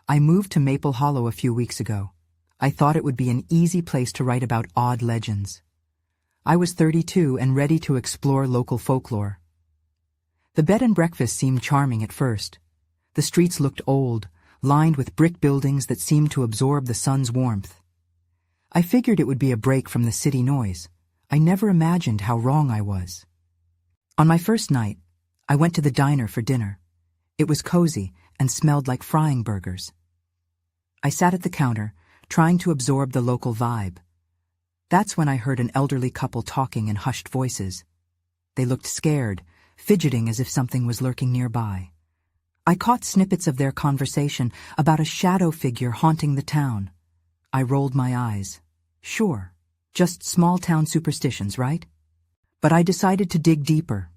I moved to Maple Hollow a few weeks ago. I thought it would be an easy place to write about odd legends. I was 32 and ready to explore local folklore. The bed and breakfast seemed charming at first. The streets looked old, lined with brick buildings that seemed to absorb the sun's warmth. I figured it would be a break from the city noise. I never imagined how wrong I was. On my first night, I went to the diner for dinner. It was cozy and smelled like frying burgers. I sat at the counter, trying to absorb the local vibe. That's when I heard an elderly couple talking in hushed voices. They looked scared, fidgeting as if something was lurking nearby. I caught snippets of their conversation about a shadow figure haunting the town. I rolled my eyes. Sure, just small-town superstitions, right? But I decided to dig deeper.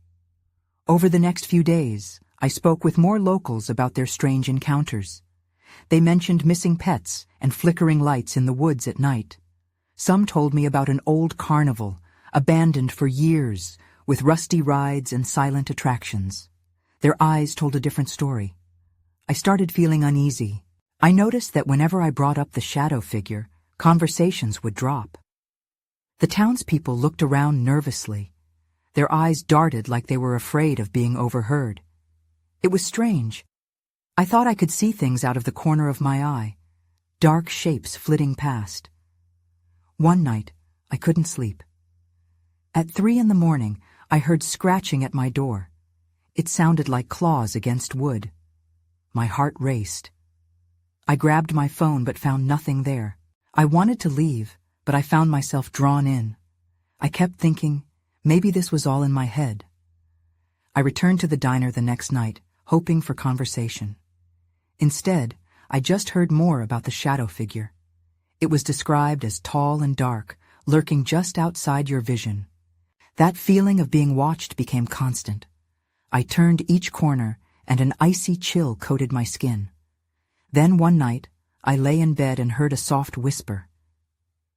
Over the next few days, I spoke with more locals about their strange encounters. They mentioned missing pets and flickering lights in the woods at night. Some told me about an old carnival, abandoned for years, with rusty rides and silent attractions. Their eyes told a different story. I started feeling uneasy. I noticed that whenever I brought up the shadow figure, conversations would drop. The townspeople looked around nervously. Their eyes darted like they were afraid of being overheard. It was strange. I thought I could see things out of the corner of my eye, dark shapes flitting past. One night, I couldn't sleep. At 3 a.m, I heard scratching at my door. It sounded like claws against wood. My heart raced. I grabbed my phone but found nothing there. I wanted to leave, but I found myself drawn in. I kept thinking, maybe this was all in my head. I returned to the diner the next night, hoping for conversation. Instead, I just heard more about the shadow figure. It was described as tall and dark, lurking just outside your vision. That feeling of being watched became constant. I turned each corner, and an icy chill coated my skin. Then one night, I lay in bed and heard a soft whisper.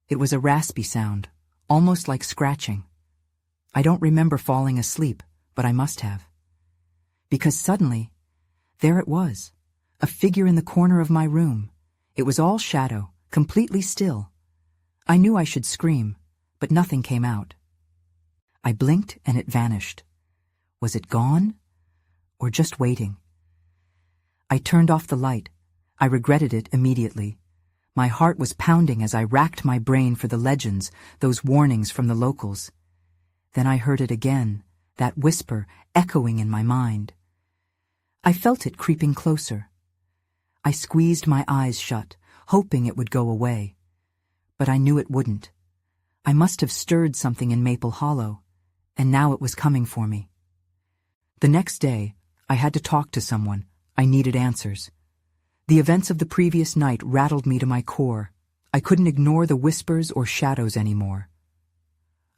It was a raspy sound, almost like scratching. I don't remember falling asleep, but I must have. Because suddenly, there it was, a figure in the corner of my room. It was all shadow, completely still. I knew I should scream, but nothing came out. I blinked and it vanished. Was it gone? Or just waiting? I turned off the light. I regretted it immediately. My heart was pounding as I racked my brain for the legends, those warnings from the locals. Then I heard it again, that whisper echoing in my mind. I felt it creeping closer. I squeezed my eyes shut, hoping it would go away. But I knew it wouldn't. I must have stirred something in Maple Hollow, and now it was coming for me. The next day, I had to talk to someone. I needed answers. The events of the previous night rattled me to my core. I couldn't ignore the whispers or shadows anymore.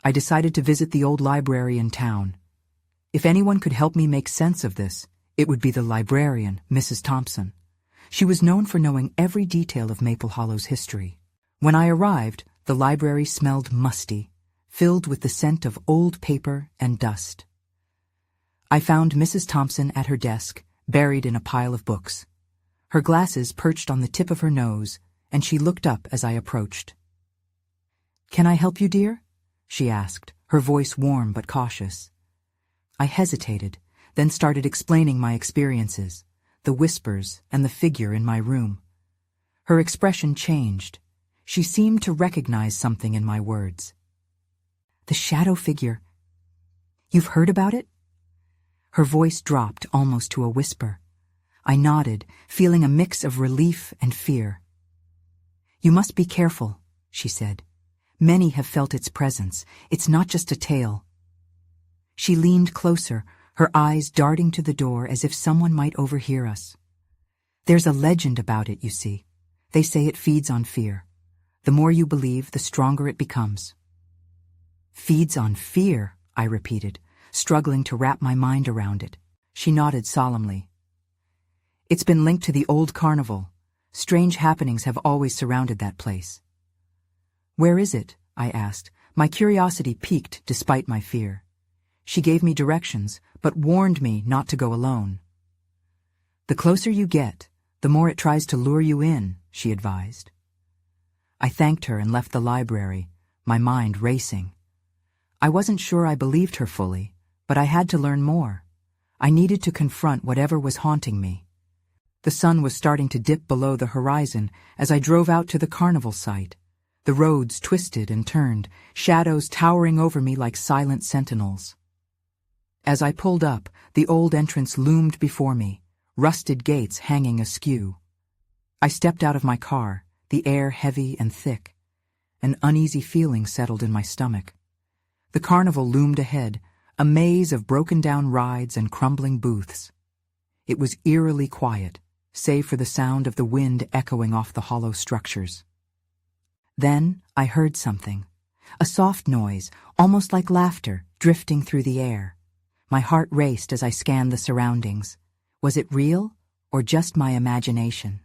I decided to visit the old library in town. If anyone could help me make sense of this, it would be the librarian, Mrs. Thompson. She was known for knowing every detail of Maple Hollow's history. When I arrived, the library smelled musty, filled with the scent of old paper and dust. I found Mrs. Thompson at her desk, buried in a pile of books. Her glasses perched on the tip of her nose, and she looked up as I approached. "Can I help you, dear?" she asked, her voice warm but cautious. I hesitated, then started explaining my experiences, the whispers and the figure in my room. Her expression changed. She seemed to recognize something in my words. "The shadow figure. You've heard about it?" Her voice dropped almost to a whisper. I nodded, feeling a mix of relief and fear. "You must be careful," she said. "Many have felt its presence. It's not just a tale." She leaned closer, her eyes darting to the door as if someone might overhear us. "There's a legend about it, you see. They say it feeds on fear. The more you believe, the stronger it becomes." "Feeds on fear," I repeated, struggling to wrap my mind around it. She nodded solemnly. "It's been linked to the old carnival. Strange happenings have always surrounded that place." "Where is it?" I asked, my curiosity piqued despite my fear. She gave me directions, but warned me not to go alone. "The closer you get, the more it tries to lure you in, she advised. I thanked her and left the library, my mind racing. I wasn't sure I believed her fully, but I had to learn more. I needed to confront whatever was haunting me. The sun was starting to dip below the horizon as I drove out to the carnival site. The roads twisted and turned, shadows towering over me like silent sentinels. As I pulled up, the old entrance loomed before me, rusted gates hanging askew. I stepped out of my car, the air heavy and thick. An uneasy feeling settled in my stomach. The carnival loomed ahead, a maze of broken-down rides and crumbling booths. It was eerily quiet, save for the sound of the wind echoing off the hollow structures. Then I heard something, a soft noise, almost like laughter, drifting through the air. My heart raced as I scanned the surroundings. Was it real, or just my imagination?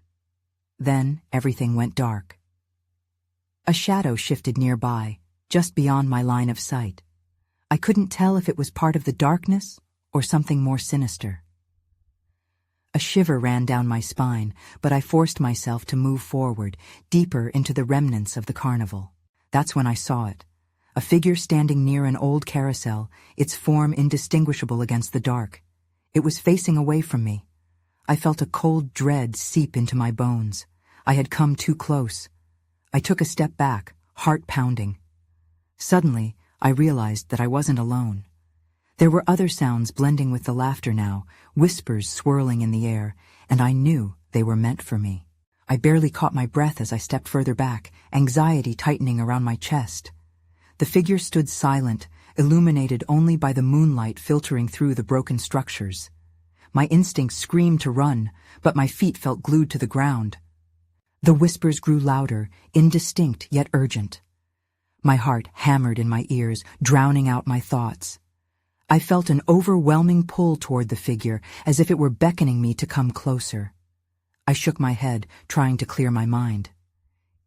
Then everything went dark. A shadow shifted nearby, just beyond my line of sight. I couldn't tell if it was part of the darkness or something more sinister. A shiver ran down my spine, but I forced myself to move forward, deeper into the remnants of the carnival. That's when I saw it. A figure standing near an old carousel, its form indistinguishable against the dark. It was facing away from me. I felt a cold dread seep into my bones. I had come too close. I took a step back, heart pounding. Suddenly, I realized that I wasn't alone. There were other sounds blending with the laughter now, whispers swirling in the air, and I knew they were meant for me. I barely caught my breath as I stepped further back, anxiety tightening around my chest. The figure stood silent, illuminated only by the moonlight filtering through the broken structures. My instincts screamed to run, but my feet felt glued to the ground. The whispers grew louder, indistinct yet urgent. My heart hammered in my ears, drowning out my thoughts. I felt an overwhelming pull toward the figure, as if it were beckoning me to come closer. I shook my head, trying to clear my mind.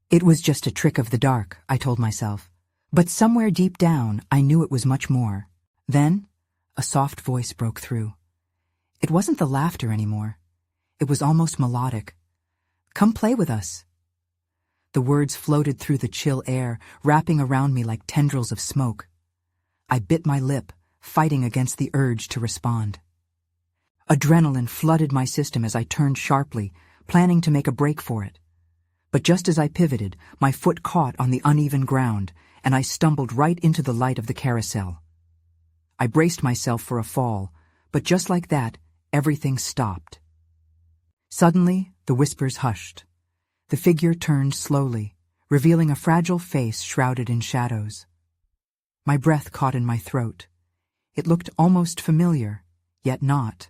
It was just a trick of the dark, I told myself. But somewhere deep down, I knew it was much more. Then, a soft voice broke through. It wasn't the laughter anymore. It was almost melodic. "Come play with us." The words floated through the chill air, wrapping around me like tendrils of smoke. I bit my lip, fighting against the urge to respond. Adrenaline flooded my system as I turned sharply, planning to make a break for it. But just as I pivoted, my foot caught on the uneven ground, and I stumbled right into the light of the carousel. I braced myself for a fall, but just like that, everything stopped. Suddenly, the whispers hushed. The figure turned slowly, revealing a fragile face shrouded in shadows. My breath caught in my throat. It looked almost familiar, yet not.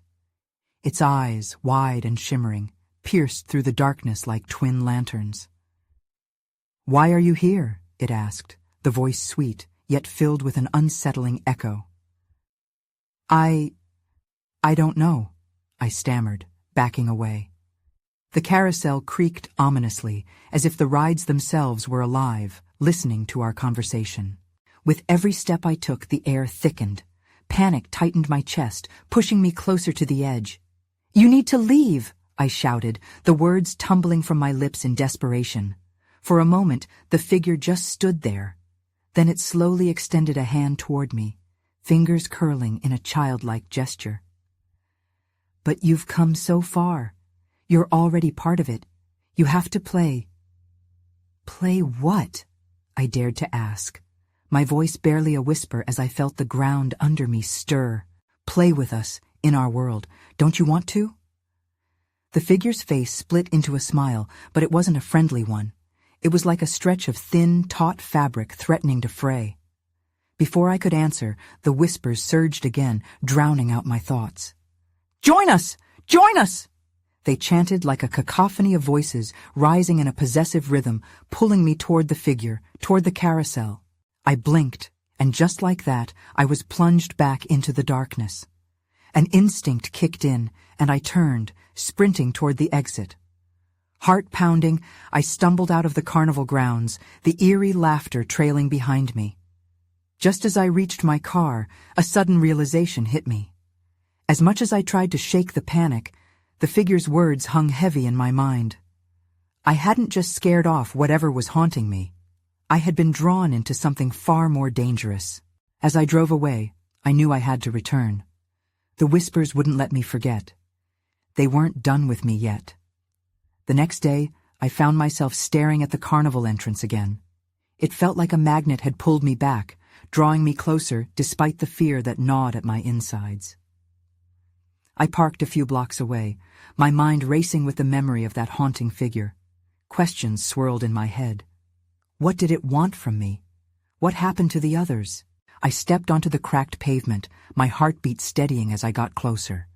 Its eyes, wide and shimmering, pierced through the darkness like twin lanterns. "Why are you here?" it asked, the voice sweet, yet filled with an unsettling echo. I don't know," I stammered, backing away. The carousel creaked ominously, as if the rides themselves were alive, listening to our conversation. With every step I took, the air thickened. Panic tightened my chest, pushing me closer to the edge. "You need to leave," I shouted, the words tumbling from my lips in desperation. For a moment, the figure just stood there. Then it slowly extended a hand toward me, fingers curling in a childlike gesture. "But you've come so far. You're already part of it. You have to play." "Play what?" I dared to ask, my voice barely a whisper as I felt the ground under me stir. "Play with us, in our world. Don't you want to?" The figure's face split into a smile, but it wasn't a friendly one. It was like a stretch of thin, taut fabric threatening to fray. Before I could answer, the whispers surged again, drowning out my thoughts. "Join us! Join us!" They chanted like a cacophony of voices, rising in a possessive rhythm, pulling me toward the figure, toward the carousel. I blinked, and just like that, I was plunged back into the darkness. An instinct kicked in, and I turned, sprinting toward the exit. Heart pounding, I stumbled out of the carnival grounds, the eerie laughter trailing behind me. Just as I reached my car, a sudden realization hit me. As much as I tried to shake the panic, The figure's words hung heavy in my mind. I hadn't just scared off whatever was haunting me. I had been drawn into something far more dangerous. As I drove away, I knew I had to return. The whispers wouldn't let me forget. They weren't done with me yet. The next day, I found myself staring at the carnival entrance again. It felt like a magnet had pulled me back, drawing me closer despite the fear that gnawed at my insides. I parked a few blocks away, my mind racing with the memory of that haunting figure. Questions swirled in my head. What did it want from me? What happened to the others? I stepped onto the cracked pavement, my heartbeat steadying as I got closer.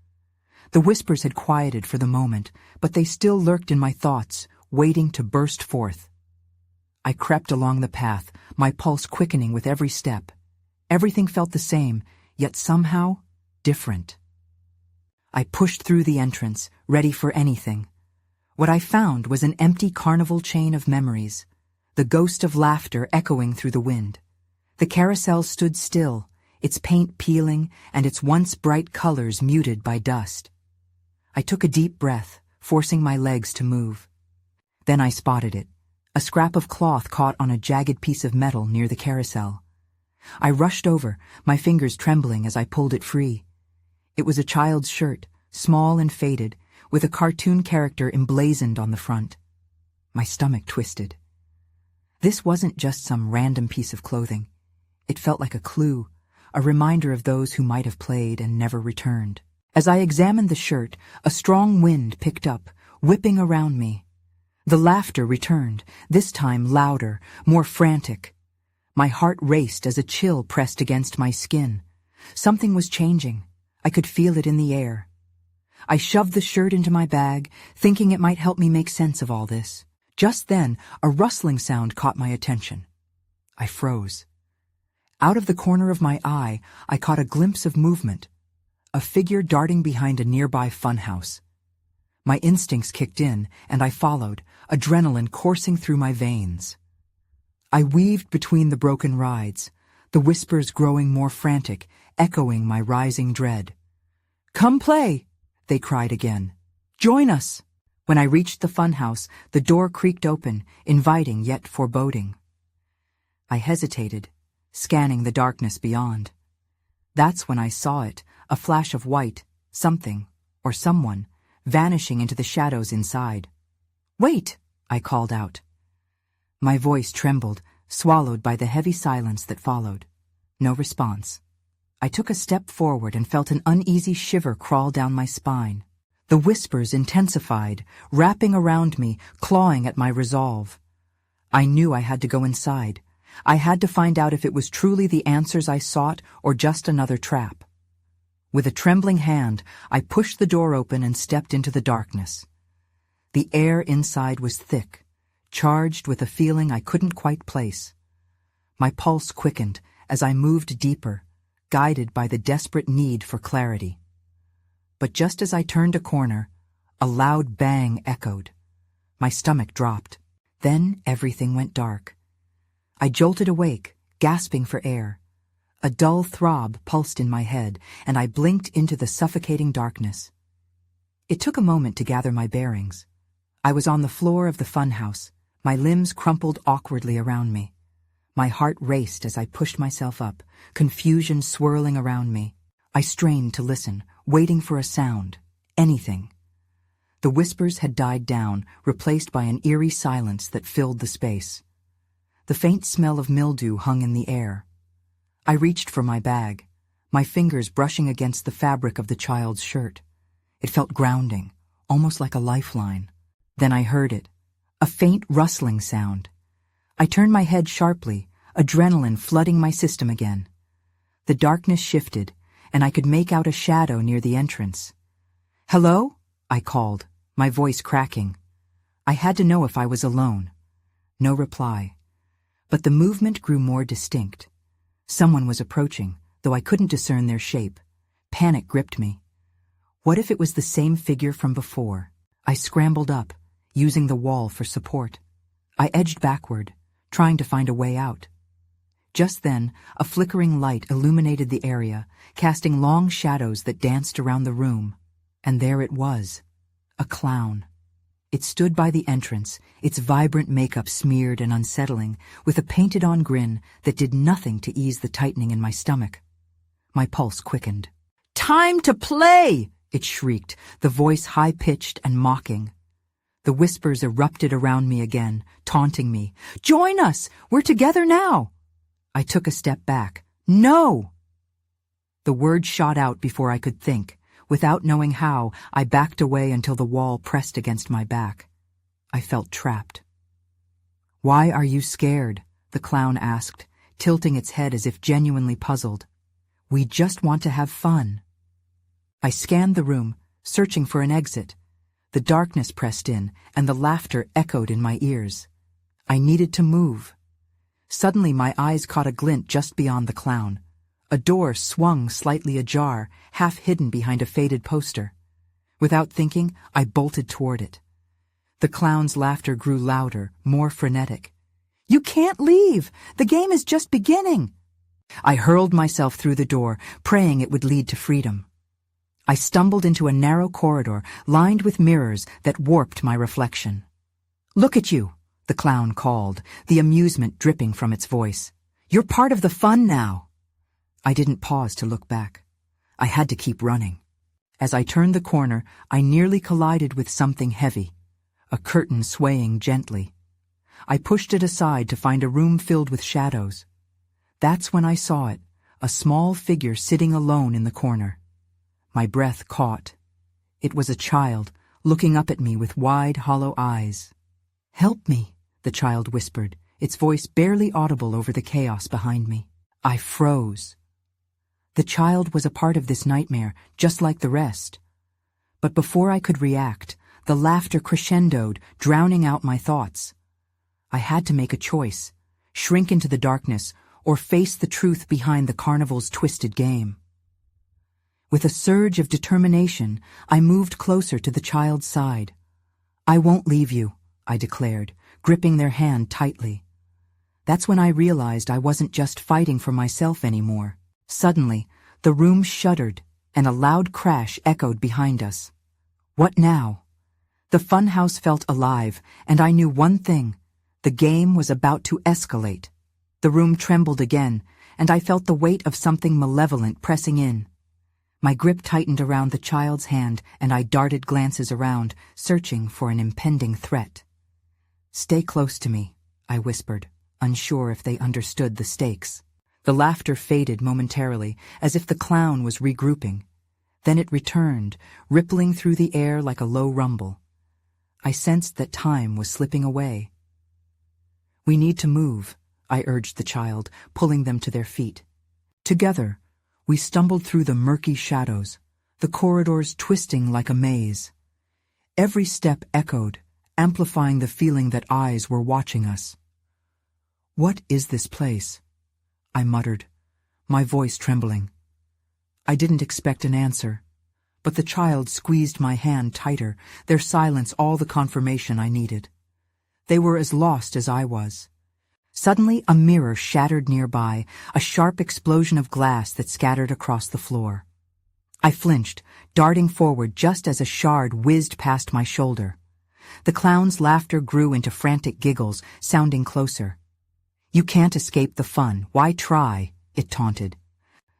The whispers had quieted for the moment, but they still lurked in my thoughts, waiting to burst forth. I crept along the path, my pulse quickening with every step. Everything felt the same, yet somehow different. I pushed through the entrance, ready for anything. What I found was an empty carnival chain of memories, the ghost of laughter echoing through the wind. The carousel stood still, its paint peeling and its once bright colors muted by dust. I took a deep breath, forcing my legs to move. Then I spotted it, a scrap of cloth caught on a jagged piece of metal near the carousel. I rushed over, my fingers trembling as I pulled it free. It was a child's shirt, small and faded, with a cartoon character emblazoned on the front. My stomach twisted. This wasn't just some random piece of clothing. It felt like a clue, a reminder of those who might have played and never returned. As I examined the shirt, a strong wind picked up, whipping around me. The laughter returned, this time louder, more frantic. My heart raced as a chill pressed against my skin. Something was changing. I could feel it in the air. I shoved the shirt into my bag, thinking it might help me make sense of all this. Just then, a rustling sound caught my attention. I froze. Out of the corner of my eye, I caught a glimpse of movement, a figure darting behind a nearby funhouse. My instincts kicked in, and I followed, adrenaline coursing through my veins. I weaved between the broken rides, the whispers growing more frantic, echoing my rising dread. "Come play!" they cried again. "Join us!" When I reached the funhouse, the door creaked open, inviting yet foreboding. I hesitated, scanning the darkness beyond. That's when I saw it, a flash of white, something, or someone, vanishing into the shadows inside. "Wait!" I called out. My voice trembled, swallowed by the heavy silence that followed. No response. I took a step forward and felt an uneasy shiver crawl down my spine. The whispers intensified, wrapping around me, clawing at my resolve. I knew I had to go inside. I had to find out if it was truly the answers I sought or just another trap. With a trembling hand, I pushed the door open and stepped into the darkness. The air inside was thick, charged with a feeling I couldn't quite place. My pulse quickened as I moved deeper, guided by the desperate need for clarity. But just as I turned a corner, a loud bang echoed. My stomach dropped. Then everything went dark. I jolted awake, gasping for air. A dull throb pulsed in my head, and I blinked into the suffocating darkness. It took a moment to gather my bearings. I was on the floor of the funhouse, my limbs crumpled awkwardly around me. My heart raced as I pushed myself up, confusion swirling around me. I strained to listen, waiting for a sound, anything. The whispers had died down, replaced by an eerie silence that filled the space. The faint smell of mildew hung in the air. I reached for my bag, my fingers brushing against the fabric of the child's shirt. It felt grounding, almost like a lifeline. Then I heard it, a faint rustling sound. I turned my head sharply, adrenaline flooding my system again. The darkness shifted, and I could make out a shadow near the entrance. "Hello?" I called, my voice cracking. I had to know if I was alone. No reply. But the movement grew more distinct. Someone was approaching, though I couldn't discern their shape. Panic gripped me. What if it was the same figure from before? I scrambled up, using the wall for support. I edged backward, trying to find a way out. Just then, a flickering light illuminated the area, casting long shadows that danced around the room. And there it was, A clown. It stood by the entrance, its vibrant makeup smeared and unsettling, with a painted-on grin that did nothing to ease the tightening in my stomach. My pulse quickened. "Time to play!" it shrieked, the voice high-pitched and mocking. The whispers erupted around me again, taunting me. "Join us! We're together now!" I took a step back. "No!" The word shot out before I could think. Without knowing how, I backed away until the wall pressed against my back. I felt trapped. "Why are you scared?" the clown asked, tilting its head as if genuinely puzzled. "We just want to have fun." I scanned the room, searching for an exit. The darkness pressed in, and the laughter echoed in my ears. I needed to move. Suddenly my eyes caught a glint just beyond the clown. A door swung slightly ajar, half hidden behind a faded poster. Without thinking, I bolted toward it. The clown's laughter grew louder, more frenetic. "You can't leave! The game is just beginning!" I hurled myself through the door, praying it would lead to freedom. I stumbled into a narrow corridor lined with mirrors that warped my reflection. "Look at you," the clown called, the amusement dripping from its voice. "You're part of the fun now." I didn't pause to look back. I had to keep running. As I turned the corner, I nearly collided with something heavy, a curtain swaying gently. I pushed it aside to find a room filled with shadows. That's when I saw it, a small figure sitting alone in the corner. My breath caught. It was a child, looking up at me with wide, hollow eyes. "Help me," the child whispered, its voice barely audible over the chaos behind me. I froze. The child was a part of this nightmare, just like the rest. But before I could react, the laughter crescendoed, drowning out my thoughts. I had to make a choice, shrink into the darkness, or face the truth behind the carnival's twisted game. With a surge of determination, I moved closer to the child's side. "I won't leave you," I declared, gripping their hand tightly. That's when I realized I wasn't just fighting for myself anymore. Suddenly, the room shuddered, and a loud crash echoed behind us. What now? The funhouse felt alive, and I knew one thing. The game was about to escalate. The room trembled again, and I felt the weight of something malevolent pressing in. My grip tightened around the child's hand, and I darted glances around, searching for an impending threat. "Stay close to me," I whispered, unsure if they understood the stakes. The laughter faded momentarily, as if the clown was regrouping. Then it returned, rippling through the air like a low rumble. I sensed that time was slipping away. "We need to move," I urged the child, pulling them to their feet. Together, we stumbled through the murky shadows, the corridors twisting like a maze. Every step echoed, amplifying the feeling that eyes were watching us. "What is this place?" I muttered, my voice trembling. I didn't expect an answer, but the child squeezed my hand tighter, their silence all the confirmation I needed. They were as lost as I was. Suddenly, a mirror shattered nearby, a sharp explosion of glass that scattered across the floor. I flinched, darting forward just as a shard whizzed past my shoulder. The clown's laughter grew into frantic giggles, sounding closer. "You can't escape the fun. Why try?" it taunted.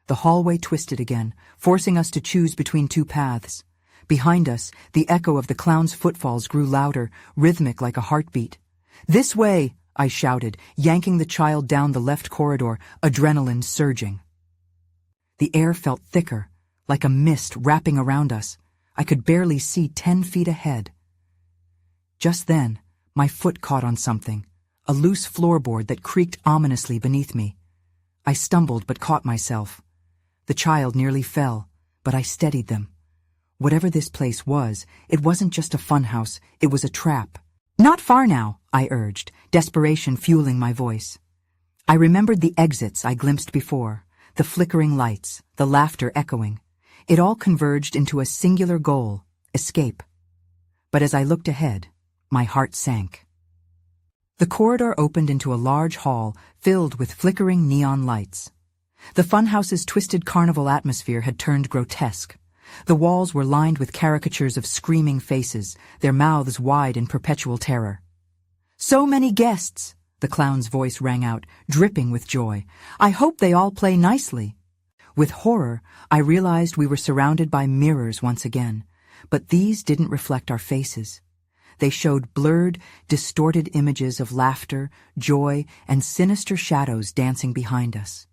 The hallway twisted again, forcing us to choose between two paths. Behind us, the echo of the clown's footfalls grew louder, rhythmic like a heartbeat. "This way!" I shouted, yanking the child down the left corridor, adrenaline surging. The air felt thicker, like a mist wrapping around us. I could barely see 10 feet ahead. Just then, my foot caught on something, a loose floorboard that creaked ominously beneath me. I stumbled but caught myself. The child nearly fell, but I steadied them. Whatever this place was, it wasn't just a funhouse, it was a trap. "Not far now," I urged, desperation fueling my voice. I remembered the exits I glimpsed before, the flickering lights, the laughter echoing. It all converged into a singular goal, escape. But as I looked ahead, my heart sank. The corridor opened into a large hall filled with flickering neon lights. The funhouse's twisted carnival atmosphere had turned grotesque. The walls were lined with caricatures of screaming faces, their mouths wide in perpetual terror. "So many guests!" the clown's voice rang out, dripping with joy. "I hope they all play nicely." With horror, I realized we were surrounded by mirrors once again, but these didn't reflect our faces. They showed blurred, distorted images of laughter, joy, and sinister shadows dancing behind us.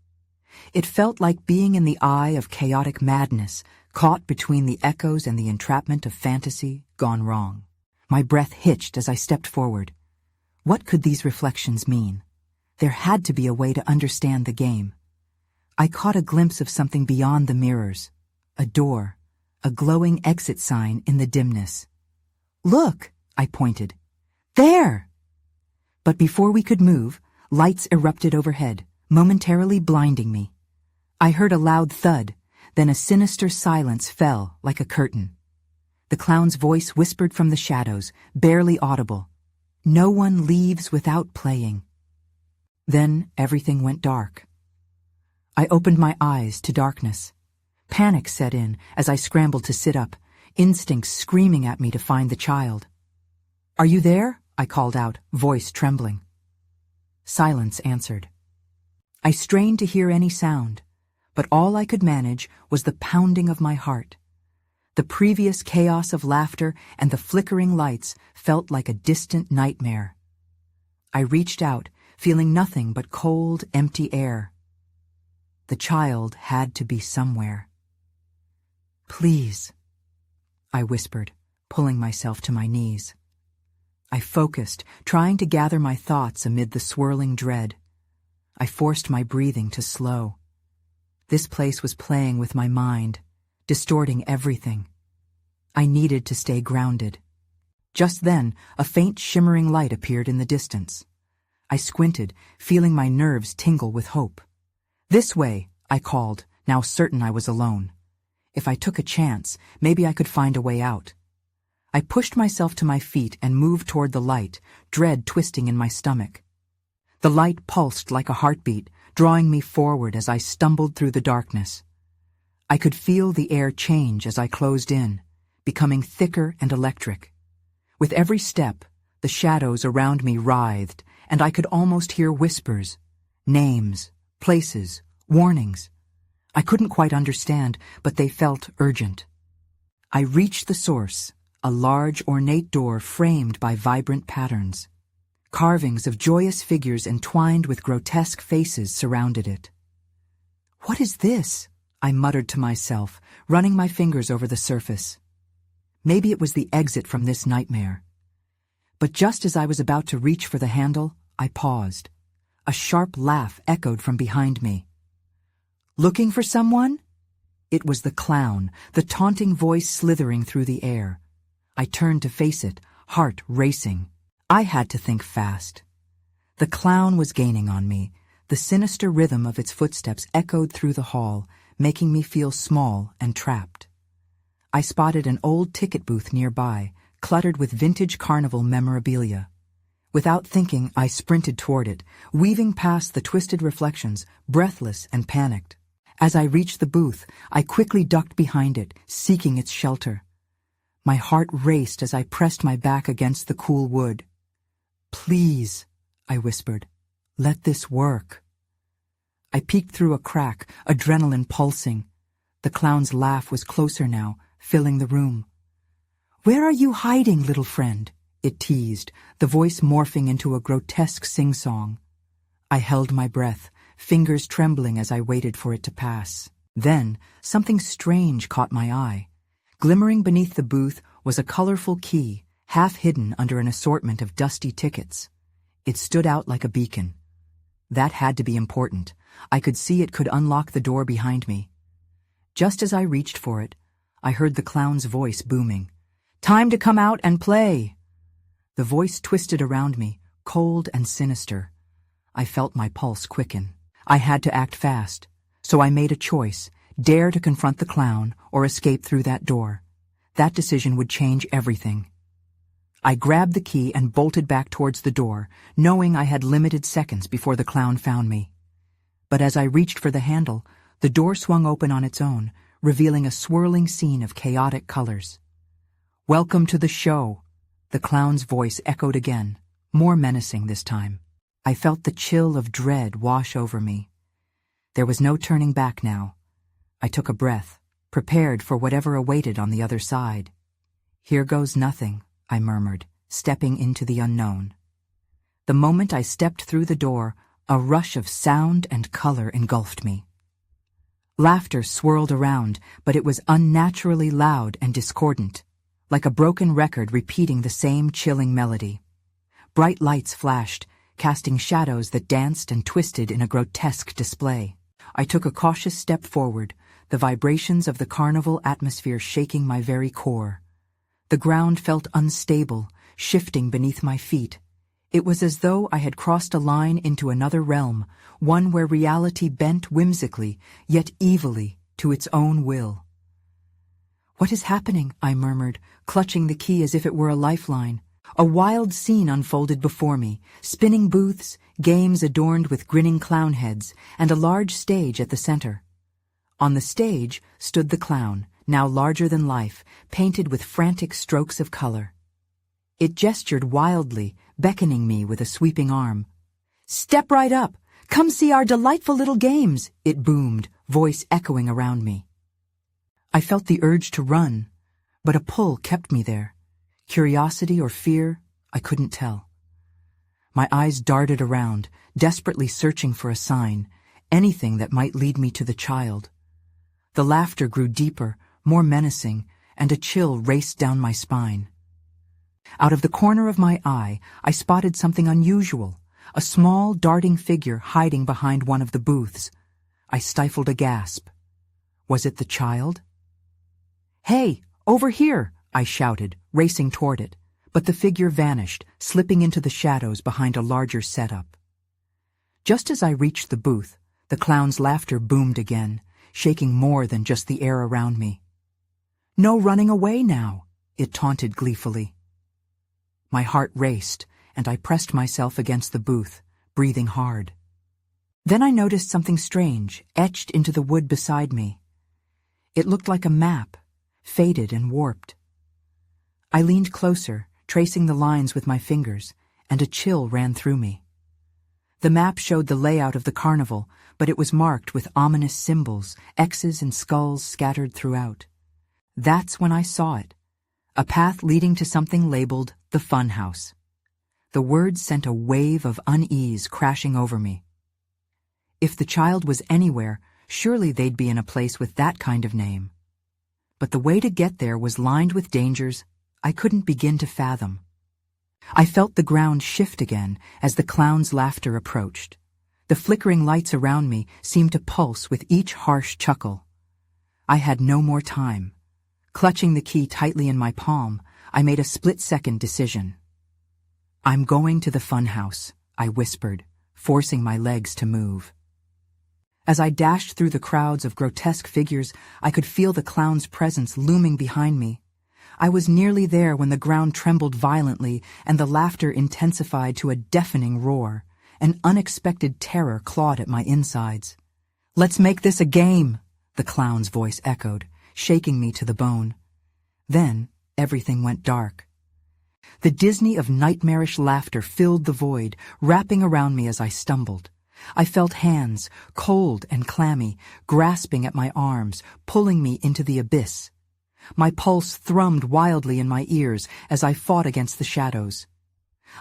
It felt like being in the eye of chaotic madness, caught between the echoes and the entrapment of fantasy gone wrong. My breath hitched as I stepped forward. What could these reflections mean? There had to be a way to understand the game. I caught a glimpse of something beyond the mirrors. A door, a glowing exit sign in the dimness. "Look!" I pointed. "There!" But before we could move, lights erupted overhead, momentarily blinding me. I heard a loud thud, then a sinister silence fell like a curtain. The clown's voice whispered from the shadows, barely audible. "No one leaves without playing." Then everything went dark. I opened my eyes to darkness. Panic set in as I scrambled to sit up, instincts screaming at me to find the child. "Are you there?" I called out, voice trembling. Silence answered. I strained to hear any sound, but all I could manage was the pounding of my heart. The previous chaos of laughter and the flickering lights felt like a distant nightmare. I reached out, feeling nothing but cold, empty air. The child had to be somewhere. "Please," I whispered, pulling myself to my knees. I focused, trying to gather my thoughts amid the swirling dread. I forced my breathing to slow. This place was playing with my mind, distorting everything. I needed to stay grounded. Just then, a faint shimmering light appeared in the distance. I squinted, feeling my nerves tingle with hope. "This way," I called, now certain I was alone. If I took a chance, maybe I could find a way out. I pushed myself to my feet and moved toward the light, dread twisting in my stomach. The light pulsed like a heartbeat, drawing me forward as I stumbled through the darkness. I could feel the air change as I closed in, becoming thicker and electric. With every step, the shadows around me writhed, and I could almost hear whispers, names, places, warnings. I couldn't quite understand, but they felt urgent. I reached the source, a large, ornate door framed by vibrant patterns. Carvings of joyous figures entwined with grotesque faces surrounded it. "What is this?" I muttered to myself, running my fingers over the surface. Maybe it was the exit from this nightmare. But just as I was about to reach for the handle, I paused. A sharp laugh echoed from behind me. "Looking for someone?" It was the clown, the taunting voice slithering through the air. I turned to face it, heart racing. I had to think fast. The clown was gaining on me. The sinister rhythm of its footsteps echoed through the hall, making me feel small and trapped. I spotted an old ticket booth nearby, cluttered with vintage carnival memorabilia. Without thinking, I sprinted toward it, weaving past the twisted reflections, breathless and panicked. As I reached the booth, I quickly ducked behind it, seeking its shelter. My heart raced as I pressed my back against the cool wood. "Please," I whispered, "let this work." I peeked through a crack, adrenaline pulsing. The clown's laugh was closer now, filling the room. "Where are you hiding, little friend?" it teased, the voice morphing into a grotesque sing-song. I held my breath, fingers trembling as I waited for it to pass. Then, something strange caught my eye. Glimmering beneath the booth was a colorful key, half hidden under an assortment of dusty tickets. It stood out like a beacon. That had to be important. I could see it could unlock the door behind me. Just as I reached for it, I heard the clown's voice booming. "Time to come out and play!" The voice twisted around me, cold and sinister. I felt my pulse quicken. I had to act fast, so I made a choice, dare to confront the clown or escape through that door. That decision would change everything. I grabbed the key and bolted back towards the door, knowing I had limited seconds before the clown found me. But as I reached for the handle, the door swung open on its own, revealing a swirling scene of chaotic colors. "Welcome to the show," the clown's voice echoed again, more menacing this time. I felt the chill of dread wash over me. There was no turning back now. I took a breath, prepared for whatever awaited on the other side. "Here goes nothing," I murmured, stepping into the unknown. The moment I stepped through the door, a rush of sound and color engulfed me. Laughter swirled around, but it was unnaturally loud and discordant, like a broken record repeating the same chilling melody. Bright lights flashed, casting shadows that danced and twisted in a grotesque display. I took a cautious step forward, the vibrations of the carnival atmosphere shaking my very core. The ground felt unstable, shifting beneath my feet. It was as though I had crossed a line into another realm, one where reality bent whimsically, yet evilly, to its own will. "What is happening?" I murmured, clutching the key as if it were a lifeline. A wild scene unfolded before me, spinning booths, games adorned with grinning clown heads, and a large stage at the center. On the stage stood the clown, now larger than life, painted with frantic strokes of color. It gestured wildly, beckoning me with a sweeping arm. "Step right up! Come see our delightful little games!" it boomed, voice echoing around me. I felt the urge to run, but a pull kept me there. Curiosity or fear, I couldn't tell. My eyes darted around, desperately searching for a sign, anything that might lead me to the child. The laughter grew deeper, more menacing, and a chill raced down my spine. Out of the corner of my eye, I spotted something unusual, a small, darting figure hiding behind one of the booths. I stifled a gasp. Was it the child? "Hey, over here!" I shouted, racing toward it, but the figure vanished, slipping into the shadows behind a larger setup. Just as I reached the booth, the clown's laughter boomed again, shaking more than just the air around me. "No running away now," it taunted gleefully. My heart raced, and I pressed myself against the booth, breathing hard. Then I noticed something strange, etched into the wood beside me. It looked like a map, faded and warped. I leaned closer, tracing the lines with my fingers, and a chill ran through me. The map showed the layout of the carnival, but it was marked with ominous symbols, X's and skulls scattered throughout. That's when I saw it, a path leading to something labeled the Funhouse. The words sent a wave of unease crashing over me. If the child was anywhere, surely they'd be in a place with that kind of name. But the way to get there was lined with dangers I couldn't begin to fathom. I felt the ground shift again as the clown's laughter approached. The flickering lights around me seemed to pulse with each harsh chuckle. I had no more time. Clutching the key tightly in my palm, I made a split-second decision. "I'm going to the Funhouse," I whispered, forcing my legs to move. As I dashed through the crowds of grotesque figures, I could feel the clown's presence looming behind me. I was nearly there when the ground trembled violently and the laughter intensified to a deafening roar. An unexpected terror clawed at my insides. "Let's make this a game," the clown's voice echoed, shaking me to the bone. Then everything went dark. The Disney of nightmarish laughter filled the void, wrapping around me as I stumbled. I felt hands, cold and clammy, grasping at my arms, pulling me into the abyss. My pulse thrummed wildly in my ears as I fought against the shadows.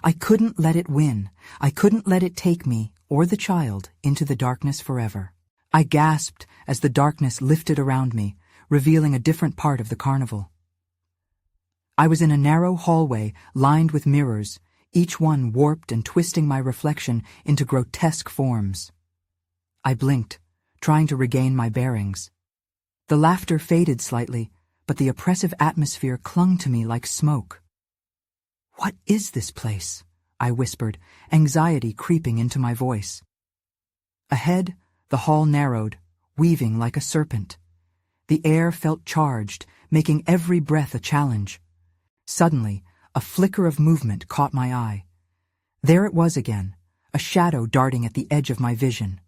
I couldn't let it win. I couldn't let it take me, or the child, into the darkness forever. I gasped as the darkness lifted around me, revealing a different part of the carnival. I was in a narrow hallway lined with mirrors, each one warped and twisting my reflection into grotesque forms. I blinked, trying to regain my bearings. The laughter faded slightly, but the oppressive atmosphere clung to me like smoke. "What is this place?" I whispered, anxiety creeping into my voice. Ahead, the hall narrowed, weaving like a serpent. The air felt charged, making every breath a challenge. Suddenly, a flicker of movement caught my eye. There it was again, a shadow darting at the edge of my vision.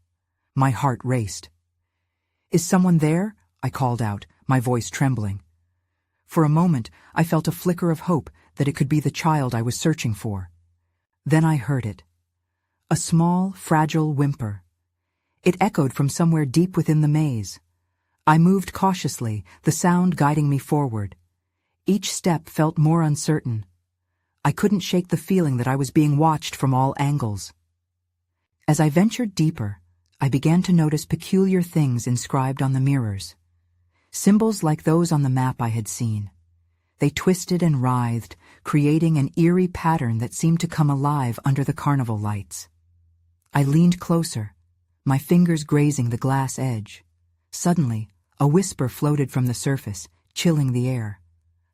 My heart raced. "Is someone there?" I called out, my voice trembling. For a moment, I felt a flicker of hope that it could be the child I was searching for. Then I heard it. A small, fragile whimper. It echoed from somewhere deep within the maze. I moved cautiously, the sound guiding me forward. Each step felt more uncertain. I couldn't shake the feeling that I was being watched from all angles. As I ventured deeper, I began to notice peculiar things inscribed on the mirrors. Symbols like those on the map I had seen. They twisted and writhed, creating an eerie pattern that seemed to come alive under the carnival lights. I leaned closer, my fingers grazing the glass edge. Suddenly, a whisper floated from the surface, chilling the air.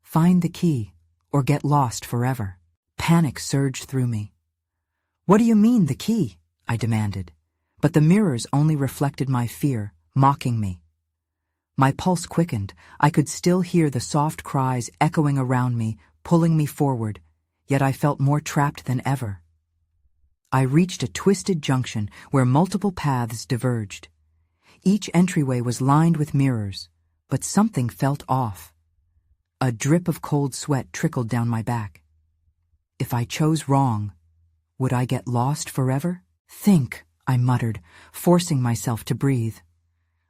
Find the key, or get lost forever. Panic surged through me. What do you mean, the key? I demanded. But the mirrors only reflected my fear, mocking me. My pulse quickened. I could still hear the soft cries echoing around me, pulling me forward, yet I felt more trapped than ever. I reached a twisted junction where multiple paths diverged. Each entryway was lined with mirrors, but something felt off. A drip of cold sweat trickled down my back. If I chose wrong, would I get lost forever? Think, I muttered, forcing myself to breathe.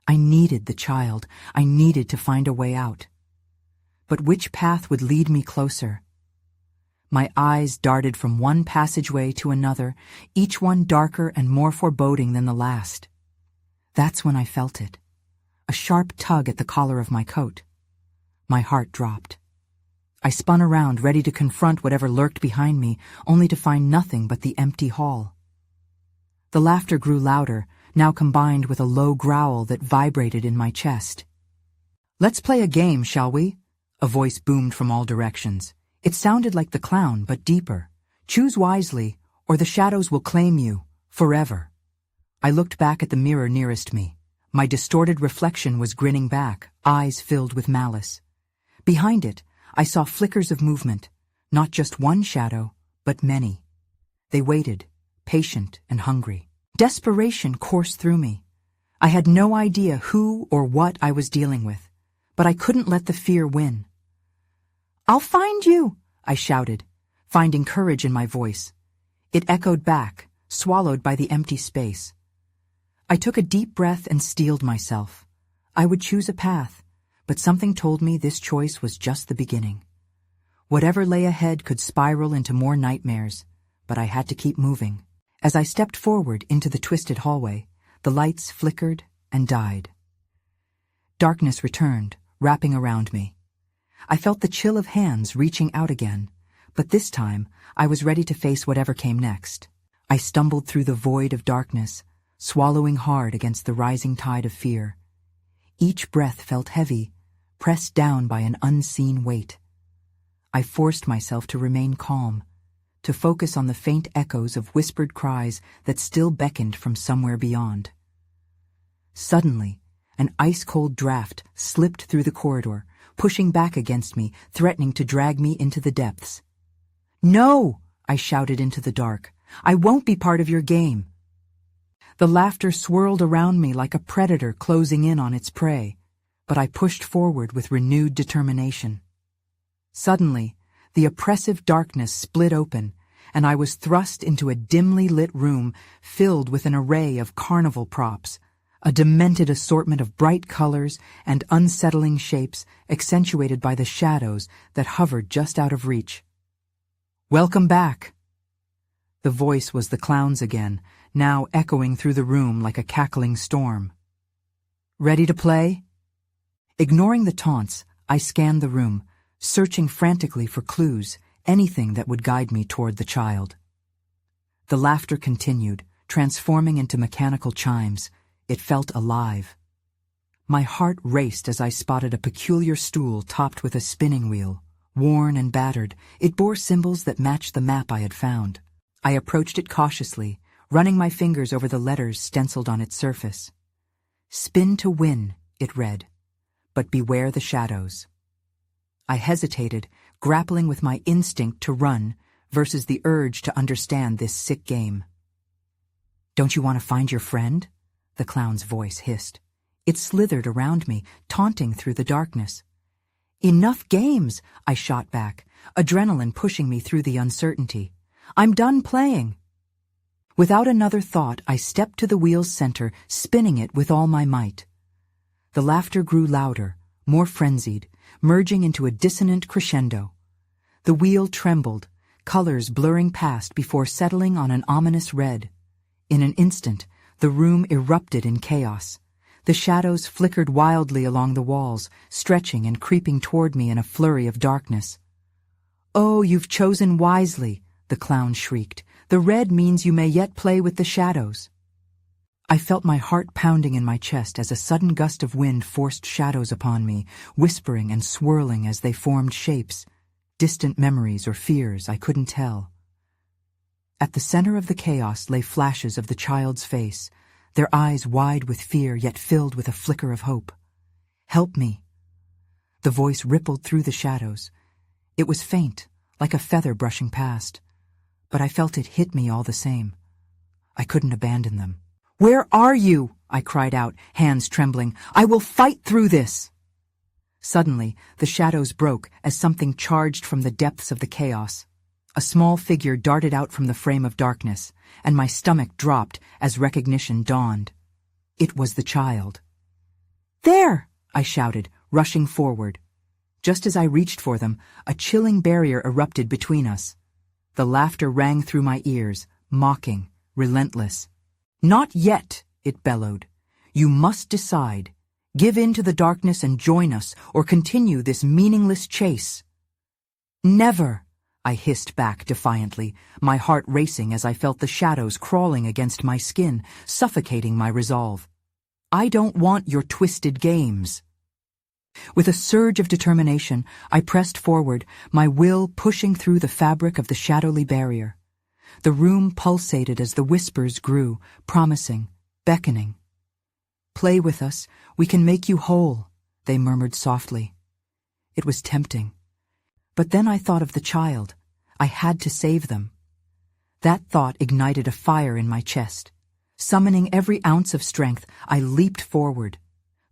I needed the child. I needed to find a way out. But which path would lead me closer? My eyes darted from one passageway to another, each one darker and more foreboding than the last. That's when I felt it. A sharp tug at the collar of my coat. My heart dropped. I spun around, ready to confront whatever lurked behind me, only to find nothing but the empty hall. The laughter grew louder, now combined with a low growl that vibrated in my chest. "Let's play a game, shall we?" A voice boomed from all directions. It sounded like the clown, but deeper. "Choose wisely, or the shadows will claim you, forever." I looked back at the mirror nearest me. My distorted reflection was grinning back, eyes filled with malice. Behind it, I saw flickers of movement, not just one shadow, but many. They waited, patient and hungry. Desperation coursed through me. I had no idea who or what I was dealing with, but I couldn't let the fear win. "I'll find you!" I shouted, finding courage in my voice. It echoed back, swallowed by the empty space. I took a deep breath and steeled myself. I would choose a path, but something told me this choice was just the beginning. Whatever lay ahead could spiral into more nightmares, but I had to keep moving. As I stepped forward into the twisted hallway, the lights flickered and died. Darkness returned, wrapping around me. I felt the chill of hands reaching out again, but this time I was ready to face whatever came next. I stumbled through the void of darkness, swallowing hard against the rising tide of fear. Each breath felt heavy, pressed down by an unseen weight. I forced myself to remain calm, to focus on the faint echoes of whispered cries that still beckoned from somewhere beyond. Suddenly, an ice-cold draft slipped through the corridor, pushing back against me, threatening to drag me into the depths. "No!" I shouted into the dark. "I won't be part of your game." The laughter swirled around me like a predator closing in on its prey, but I pushed forward with renewed determination. Suddenly, the oppressive darkness split open, and I was thrust into a dimly lit room filled with an array of carnival props, a demented assortment of bright colors and unsettling shapes accentuated by the shadows that hovered just out of reach. "Welcome back." The voice was the clown's again, now echoing through the room like a cackling storm. "Ready to play?" Ignoring the taunts, I scanned the room, searching frantically for clues, anything that would guide me toward the child. The laughter continued, transforming into mechanical chimes. It felt alive. My heart raced as I spotted a peculiar stool topped with a spinning wheel. Worn and battered, it bore symbols that matched the map I had found. I approached it cautiously, running my fingers over the letters stenciled on its surface. "Spin to win," it read, "but beware the shadows." I hesitated, grappling with my instinct to run versus the urge to understand this sick game. "Don't you want to find your friend?" the clown's voice hissed. It slithered around me, taunting through the darkness. "Enough games," I shot back, adrenaline pushing me through the uncertainty. "I'm done playing." Without another thought, I stepped to the wheel's center, spinning it with all my might. The laughter grew louder, more frenzied, merging into a dissonant crescendo. The wheel trembled, colors blurring past before settling on an ominous red. In an instant, the room erupted in chaos. The shadows flickered wildly along the walls, stretching and creeping toward me in a flurry of darkness. "Oh, you've chosen wisely," the clown shrieked. "The red means you may yet play with the shadows." I felt my heart pounding in my chest as a sudden gust of wind forced shadows upon me, whispering and swirling as they formed shapes, distant memories or fears, I couldn't tell. At the center of the chaos lay flashes of the child's face, their eyes wide with fear yet filled with a flicker of hope. "Help me." The voice rippled through the shadows. It was faint, like a feather brushing past, but I felt it hit me all the same. I couldn't abandon them. "Where are you?" I cried out, hands trembling. "I will fight through this." Suddenly, the shadows broke as something charged from the depths of the chaos. A small figure darted out from the frame of darkness, and my stomach dropped as recognition dawned. It was the child. "There!" I shouted, rushing forward. Just as I reached for them, a chilling barrier erupted between us. The laughter rang through my ears, mocking, relentless. "Not yet," it bellowed. "You must decide. Give in to the darkness and join us, or continue this meaningless chase." "Never," I hissed back defiantly, my heart racing as I felt the shadows crawling against my skin, suffocating my resolve. "I don't want your twisted games." With a surge of determination, I pressed forward, my will pushing through the fabric of the shadowy barrier. The room pulsated as the whispers grew, promising, beckoning. "Play with us, we can make you whole," they murmured softly. It was tempting. But then I thought of the child. I had to save them. That thought ignited a fire in my chest. Summoning every ounce of strength, I leaped forward.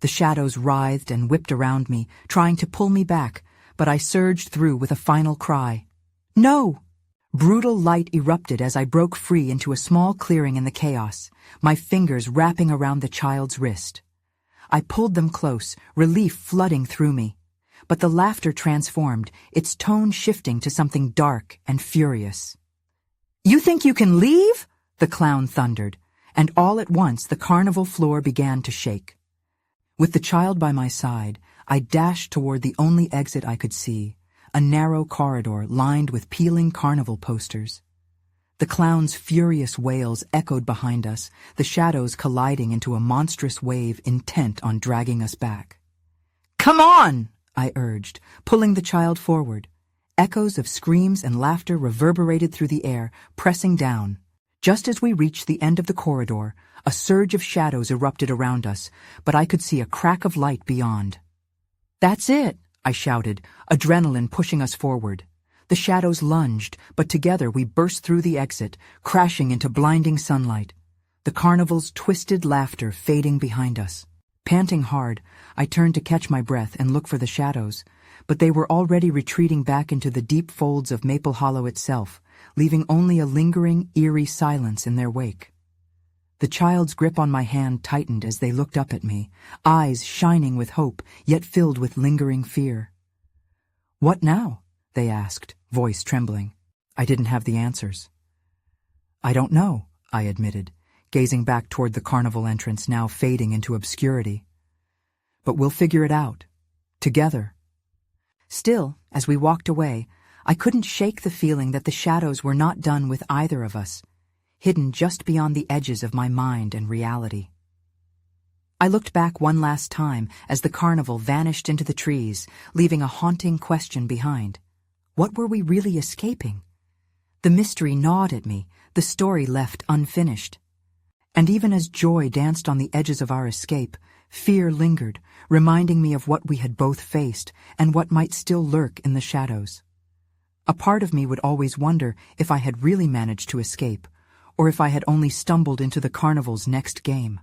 The shadows writhed and whipped around me, trying to pull me back, but I surged through with a final cry. "No!" Brutal light erupted as I broke free into a small clearing in the chaos, my fingers wrapping around the child's wrist. I pulled them close, relief flooding through me. But the laughter transformed, its tone shifting to something dark and furious. "You think you can leave?" the clown thundered, and all at once the carnival floor began to shake. With the child by my side, I dashed toward the only exit I could see, a narrow corridor lined with peeling carnival posters. The clown's furious wails echoed behind us, the shadows colliding into a monstrous wave intent on dragging us back. "Come on!" I urged, pulling the child forward. Echoes of screams and laughter reverberated through the air, pressing down. Just as we reached the end of the corridor, a surge of shadows erupted around us, but I could see a crack of light beyond. "That's it!" I shouted, adrenaline pushing us forward. The shadows lunged, but together we burst through the exit, crashing into blinding sunlight. The carnival's twisted laughter fading behind us. Panting hard, I turned to catch my breath and look for the shadows, but they were already retreating back into the deep folds of Maple Hollow itself, leaving only a lingering, eerie silence in their wake. The child's grip on my hand tightened as they looked up at me, eyes shining with hope, yet filled with lingering fear. "What now?" they asked, voice trembling. I didn't have the answers. "I don't know," I admitted, gazing back toward the carnival entrance now fading into obscurity. "But we'll figure it out. Together." Still, as we walked away, I couldn't shake the feeling that the shadows were not done with either of us, hidden just beyond the edges of my mind and reality. I looked back one last time as the carnival vanished into the trees, leaving a haunting question behind. What were we really escaping? The mystery gnawed at me, the story left unfinished. And even as joy danced on the edges of our escape, fear lingered, reminding me of what we had both faced and what might still lurk in the shadows. A part of me would always wonder if I had really managed to escape, or if I had only stumbled into the carnival's next game.